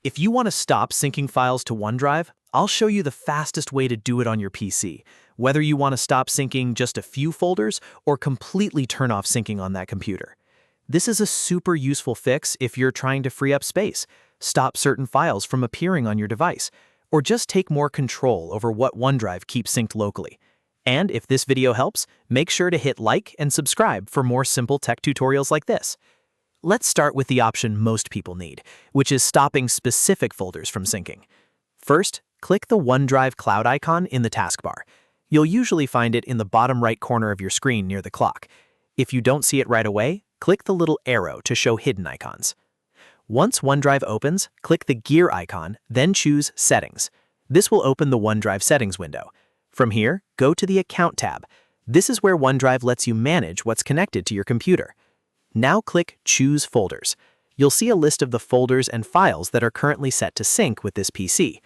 If you want to stop syncing files to OneDrive, I'll show you the fastest way to do it on your PC, whether you want to stop syncing just a few folders or completely turn off syncing on that computer. This is a super useful fix if you're trying to free up space, stop certain files from appearing on your device, or just take more control over what OneDrive keeps synced locally. And if this video helps, make sure to hit like and subscribe for more simple tech tutorials like this. Let's start with the option most people need, which is stopping specific folders from syncing. First, click the OneDrive cloud icon in the taskbar. You'll usually find it in the bottom right corner of your screen near the clock. If you don't see it right away, click the little arrow to show hidden icons. Once OneDrive opens, click the gear icon, then choose Settings. This will open the OneDrive settings window. From here, go to the Account tab. This is where OneDrive lets you manage what's connected to your computer. Now click Choose Folders. You'll see a list of the folders and files that are currently set to sync with this PC.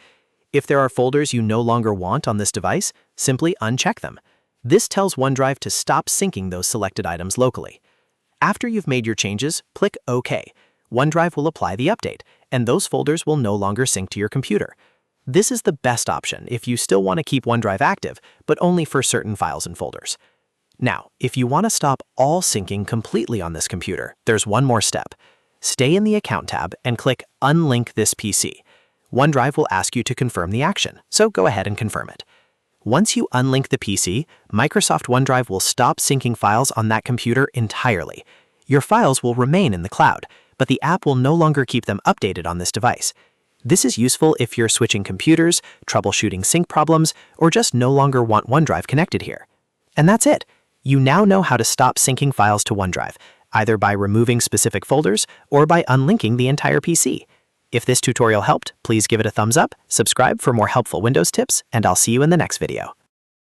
If there are folders you no longer want on this device, simply uncheck them. This tells OneDrive to stop syncing those selected items locally. After you've made your changes, click OK. OneDrive will apply the update, and those folders will no longer sync to your computer. This is the best option if you still want to keep OneDrive active, but only for certain files and folders. Now, if you want to stop all syncing completely on this computer, there's one more step. Stay in the Account tab and click Unlink this PC. OneDrive will ask you to confirm the action, so go ahead and confirm it. Once you unlink the PC, Microsoft OneDrive will stop syncing files on that computer entirely. Your files will remain in the cloud, but the app will no longer keep them updated on this device. This is useful if you're switching computers, troubleshooting sync problems, or just no longer want OneDrive connected here. And that's it. You now know how to stop syncing files to OneDrive, either by removing specific folders or by unlinking the entire PC. If this tutorial helped, please give it a thumbs up, subscribe for more helpful Windows tips, and I'll see you in the next video.